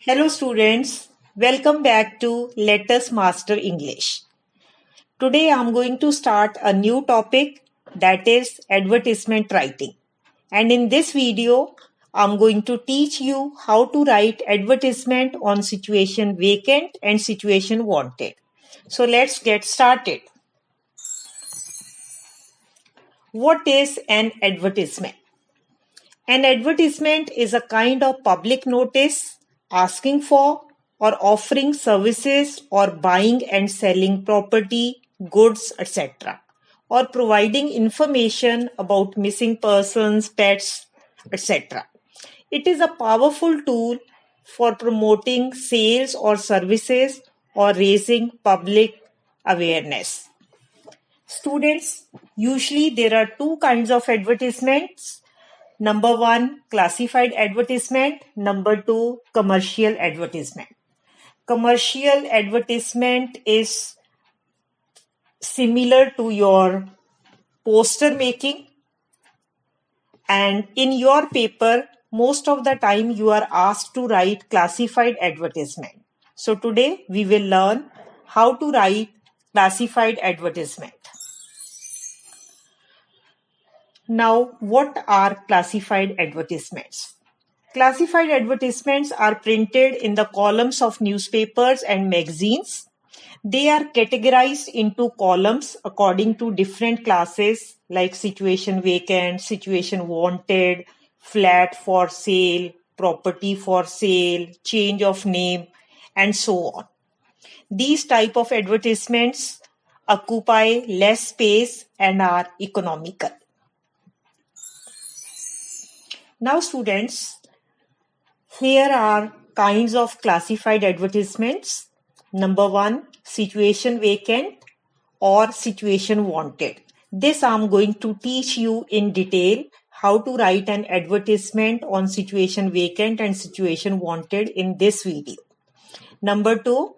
Hello students, welcome back to Let Us Master English. Today I am going to start a new topic, that is advertisement writing. And in this video, I am going to teach you how to write advertisement on situation vacant and situation wanted. So let's get started. What is an advertisement? An advertisement is a kind of public notice asking for or offering services or buying and selling property, goods, etc., or providing information about missing persons, pets, etc. It is a powerful tool for promoting sales or services or raising public awareness. Students, usually there are two kinds of advertisements. Number one, classified advertisement. Number two, commercial advertisement. Commercial advertisement is similar to your poster making, and in your paper, most of the time you are asked to write classified advertisement. So today we will learn how to write classified advertisement. Now, what are classified advertisements? Classified advertisements are printed in the columns of newspapers and magazines. They are categorized into columns according to different classes like situation vacant, situation wanted, flat for sale, property for sale, change of name, and so on. These type of advertisements occupy less space and are economical. Now students, here are kinds of classified advertisements. Number one, situation vacant or situation wanted. This I am going to teach you in detail how to write an advertisement on situation vacant and situation wanted in this video. Number two,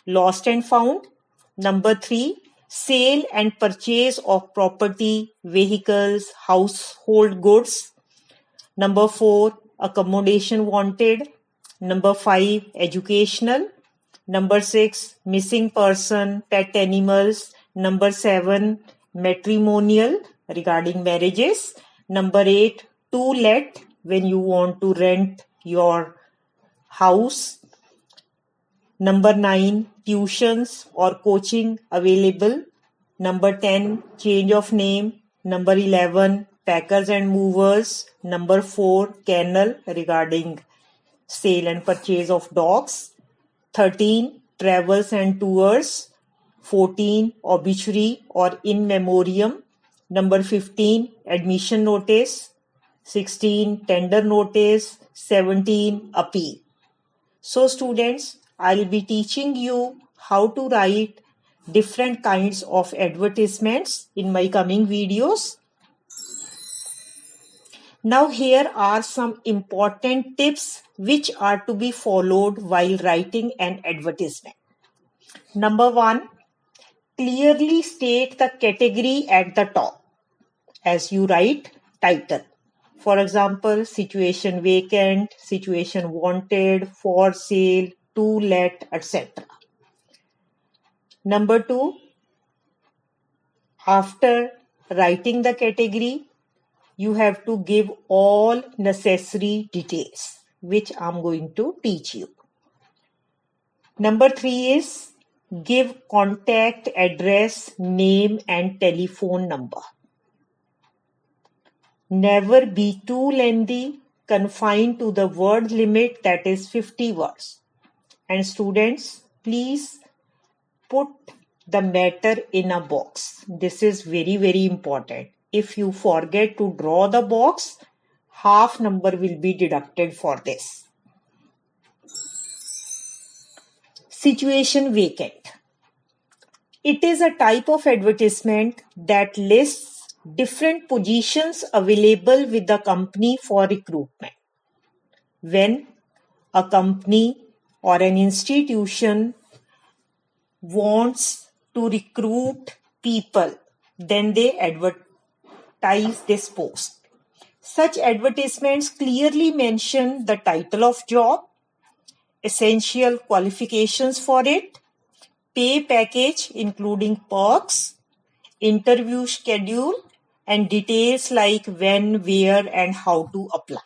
lost and found. Number three, sale and purchase of property, vehicles, household goods. Number four, accommodation wanted. Number five, educational. Number six, missing person, pet animals. Number seven, matrimonial, regarding marriages. Number eight, to let, when you want to rent your house. Number nine, tuitions or coaching available. Number 10, change of name. Number 11, packers and movers. Number 4, kennel, regarding sale and purchase of dogs. 13, travels and tours. 14, obituary or in memoriam. Number 15, admission notice. 16, tender notice. 17, appeal. So students, I'll be teaching you how to write different kinds of advertisements in my coming videos. Now here are some important tips which are to be followed while writing an advertisement. Number one, clearly state the category at the top as you write title. For example, situation vacant, situation wanted, for sale, to let, etc. Number two, after writing the category, you have to give all necessary details, which I'm going to teach you. Number three is give contact address, name, and telephone number. Never be too lengthy, confined to the word limit, that is 50 words. And students, please put the matter in a box. This is very, very important. If you forget to draw the box, half number will be deducted for this. Situation vacant. It is a type of advertisement that lists different positions available with the company for recruitment. When a company or an institution wants to recruit people, then they advertise this post. Such advertisements clearly mention the title of job, essential qualifications for it, pay package including perks, interview schedule, and details like when, where, and how to apply.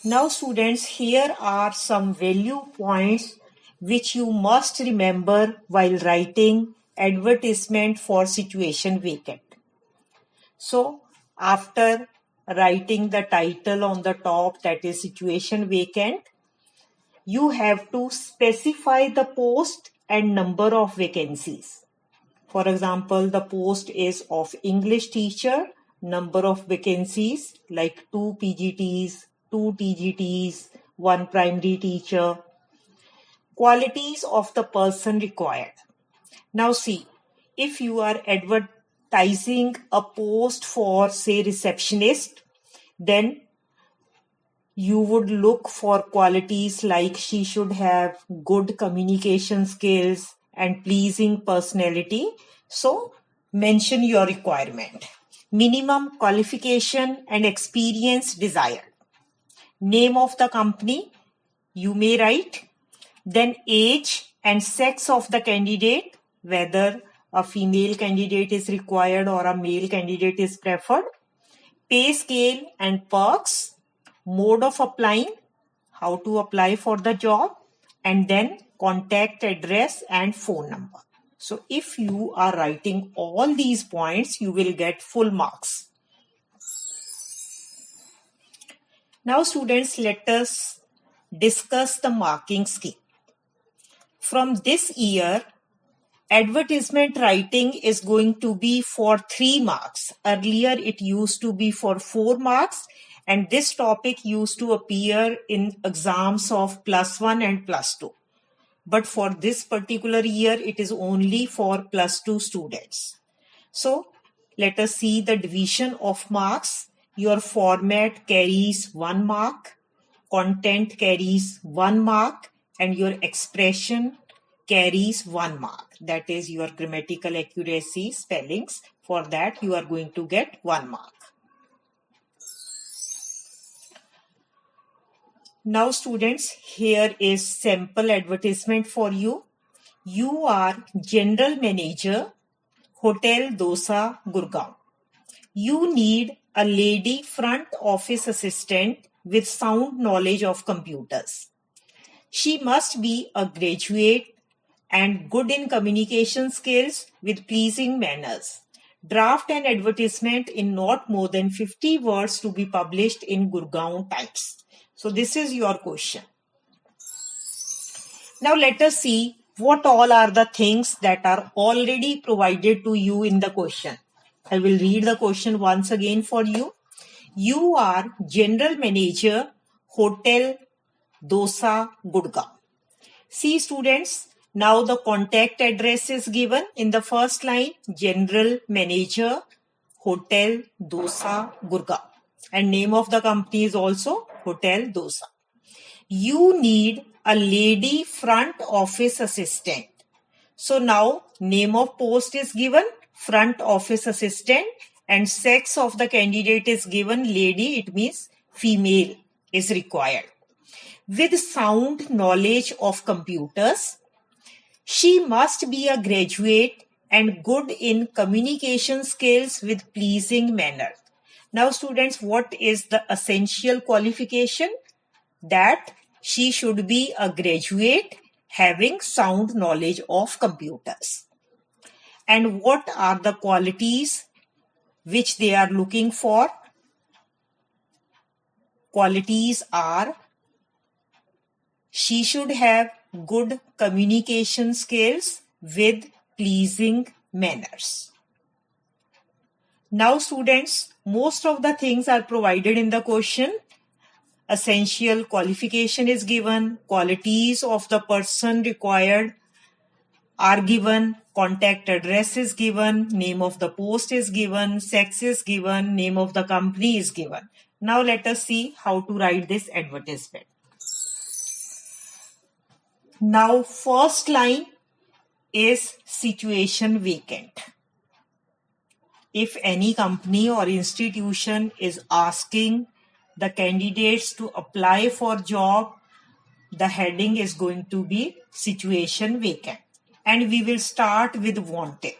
Now students, here are some value points which you must remember while writing advertisement for situation vacant. So after writing the title on the top, that is situation vacant, you have to specify the post and number of vacancies. For example, the post is of English teacher, number of vacancies like 2 PGTs, 2 TGTs, 1 primary teacher. Qualities of the person required. Now see, if you are advertising a post for say receptionist, then you would look for qualities like she should have good communication skills and pleasing personality. So mention your requirement. Minimum qualification and experience desired. Name of the company, you may write. Then age and sex of the candidate, whether a female candidate is required or a male candidate is preferred. Pay scale and perks, mode of applying, how to apply for the job, and then contact address and phone number. So if you are writing all these points, you will get full marks. Now students, let us discuss the marking scheme. From this year, advertisement writing is going to be for 3 marks. Earlier it used to be for 4 marks, and this topic used to appear in exams of +1 and +2. But for this particular year, it is only for +2 students. So let us see the division of marks. Your format carries 1 mark, content carries 1 mark, and your expression carries 1 mark. That is your grammatical accuracy, spellings. For that, you are going to get 1 mark. Now students, here is sample advertisement for you. You are General Manager, Hotel Dosa, Gurgaon. You need a lady front office assistant with sound knowledge of computers. She must be a graduate and good in communication skills with pleasing manners. Draft an advertisement in not more than 50 words to be published in Gurgaon Times. So this is your question. Now let us see what all are the things that are already provided to you in the question. I will read the question once again for you. You are General Manager, Hotel Dosa, Gurgaon. See students, now the contact address is given in the first line, General Manager, Hotel Dosa, Gurgaon. And name of the company is also Hotel Dosa. You need a lady front office assistant. So now name of post is given, front office assistant, and sex of the candidate is given, lady, it means female is required. With sound knowledge of computers, she must be a graduate and good in communication skills with pleasing manner. Now students, what is the essential qualification? That she should be a graduate having sound knowledge of computers. And what are the qualities which they are looking for? Qualities are she should have good communication skills with pleasing manners. Now students, most of the things are provided in the question. Essential qualification is given, qualities of the person required are given, contact address is given, name of the post is given, sex is given, name of the company is given. Now let us see how to write this advertisement. Now first line is situation vacant. If any company or institution is asking the candidates to apply for job, the heading is going to be situation vacant. And we will start with wanted.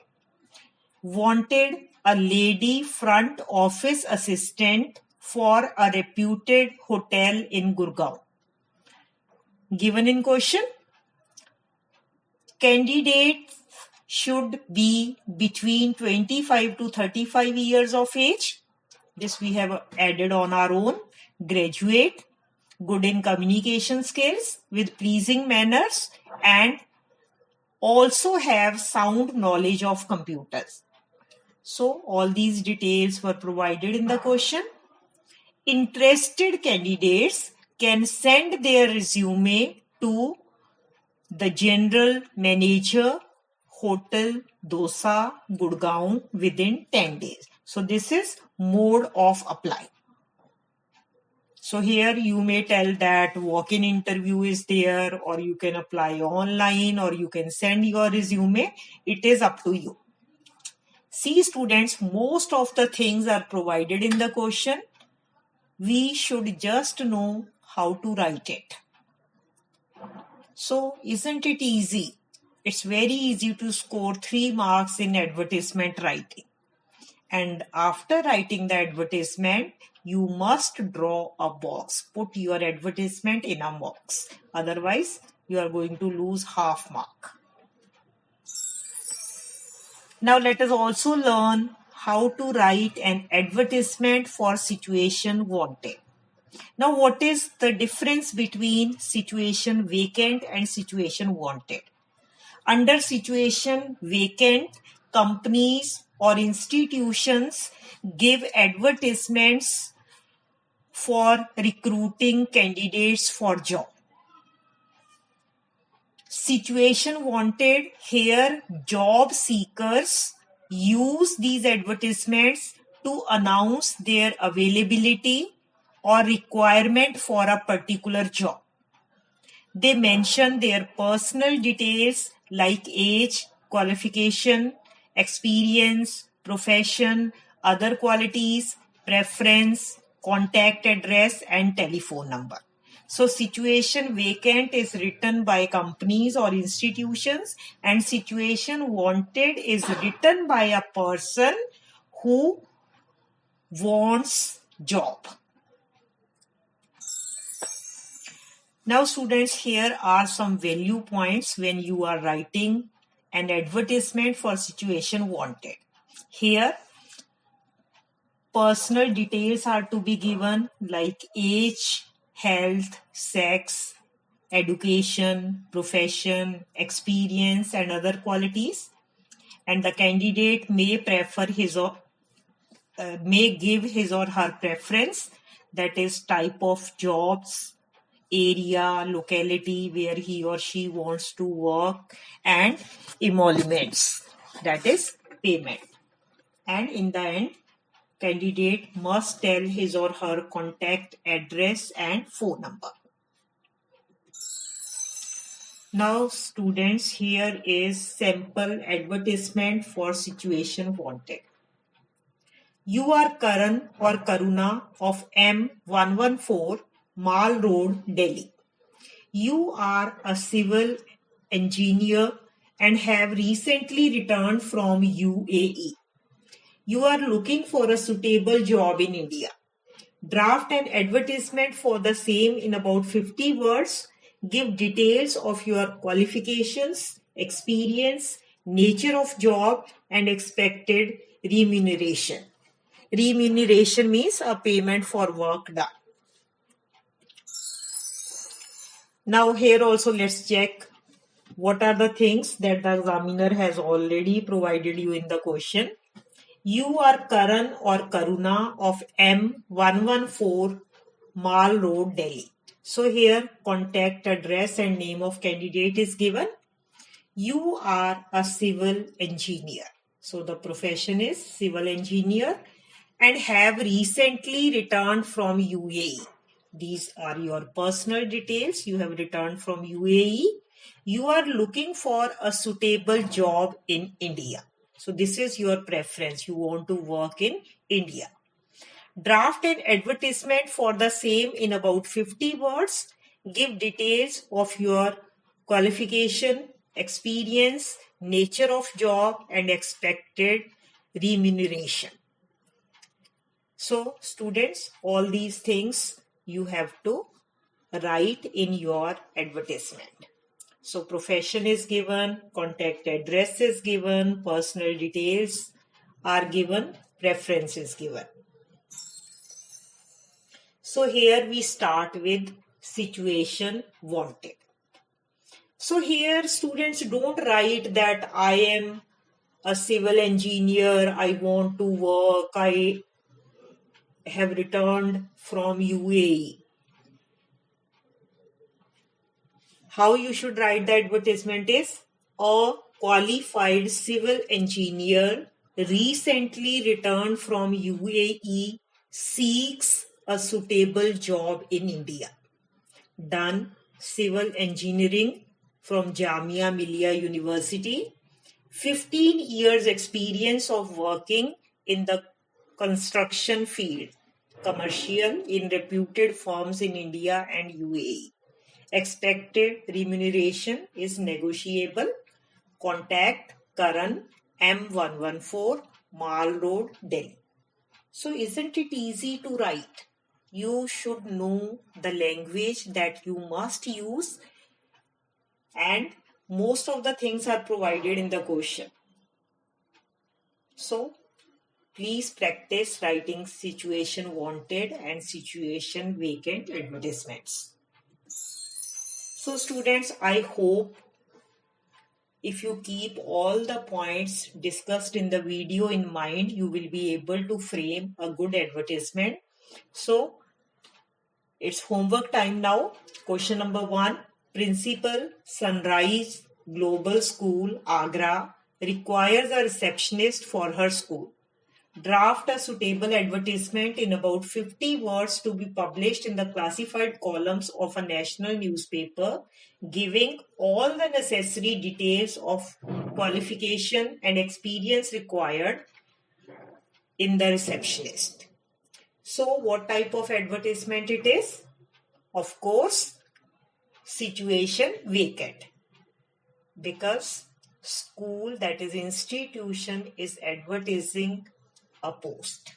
Wanted a lady front office assistant for a reputed hotel in Gurgaon. Given in question, candidates should be between 25 to 35 years of age. This we have added on our own. Graduate, good in communication skills with pleasing manners, and also have sound knowledge of computers. So all these details were provided in the question. Interested candidates can send their resume to the General Manager, Hotel Dosa, Gurgaon within 10 days. So this is mode of apply. So here you may tell that walk-in interview is there, or you can apply online, or you can send your resume. It is up to you. See students, most of the things are provided in the question. We should just know how to write it. So isn't it easy? It's very easy to score 3 marks in advertisement writing. And after writing the advertisement, you must draw a box. Put your advertisement in a box. Otherwise, you are going to lose half mark. Now let us also learn how to write an advertisement for situation wanted. Now what is the difference between situation vacant and situation wanted? Under situation vacant, companies or institutions give advertisements for recruiting candidates for job. Situation wanted, here job seekers use these advertisements to announce their availability or requirement for a particular job. They mention their personal details like age, qualification, experience, profession, other qualities, preference, contact address, and telephone number. So situation vacant is written by companies or institutions, and situation wanted is written by a person who wants job. Now students, here are some value points when you are writing an advertisement for situation wanted. Here, personal details are to be given like age, health, sex, education, profession, experience, and other qualities. And the candidate may prefer may give his or her preference, that is type of jobs, area, locality where he or she wants to work, and emoluments, that is payment. And in the end, candidate must tell his or her contact address and phone number. Now students, here is sample advertisement for situation wanted. You are Karan or Karuna of M114 Mall Road, Delhi. You are a civil engineer and have recently returned from UAE. You are looking for a suitable job in India. Draft an advertisement for the same in about 50 words. Give details of your qualifications, experience, nature of job, and expected remuneration. Remuneration means a payment for work done. Now here also let's check what are the things that the examiner has already provided you in the question. You are Karan or Karuna of M114 Mall Road, Delhi. So here contact address and name of candidate is given. You are a civil engineer. So the profession is civil engineer and have recently returned from UAE. These are your personal details. You have returned from UAE. You are looking for a suitable job in India. So this is your preference. You want to work in India. Draft an advertisement for the same in about 50 words. Give details of your qualification, experience, nature of job, and expected remuneration. So, students, all these things you have to write in your advertisement. So, profession is given, contact address is given, personal details are given, preference is given. So here we start with situation wanted. So here students don't write that I am a civil engineer, I want to work, I have returned from UAE. How you should write the advertisement is a qualified civil engineer recently returned from UAE seeks a suitable job in India. Done civil engineering from Jamia Millia University, 15 years experience of working in the construction field, commercial in reputed firms in India and UAE. Expected remuneration is negotiable. Contact Karan M114 Mall Road, Delhi. So isn't it easy to write? You should know the language that you must use, and most of the things are provided in the question. So please practice writing situation wanted and situation vacant advertisements. So students, I hope if you keep all the points discussed in the video in mind, you will be able to frame a good advertisement. So it's homework time now. Question number 1. Principal, Sunrise Global School, Agra, requires a receptionist for her school. Draft a suitable advertisement in about 50 words to be published in the classified columns of a national newspaper, giving all the necessary details of qualification and experience required in the receptionist. So, what type of advertisement it is? Of course, situation vacant, because school, that is institution, is advertising a post.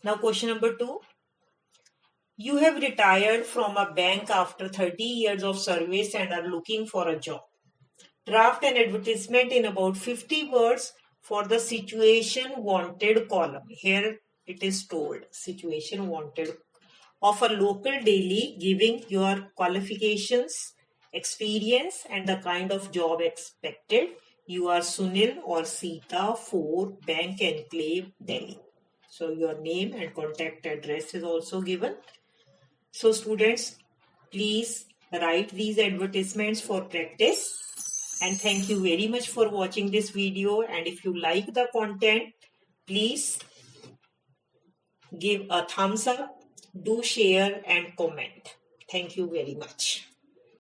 Now question number 2. You have retired from a bank after 30 years of service and are looking for a job. Draft an advertisement in about 50 words for the situation wanted column. Here it is told situation wanted of a local daily, giving your qualifications, experience, and the kind of job expected. You are Sunil or Sita, 4, Bank Enclave, Delhi. So your name and contact address is also given. So students, please write these advertisements for practice. And thank you very much for watching this video. And if you like the content, please give a thumbs up, do share and comment. Thank you very much.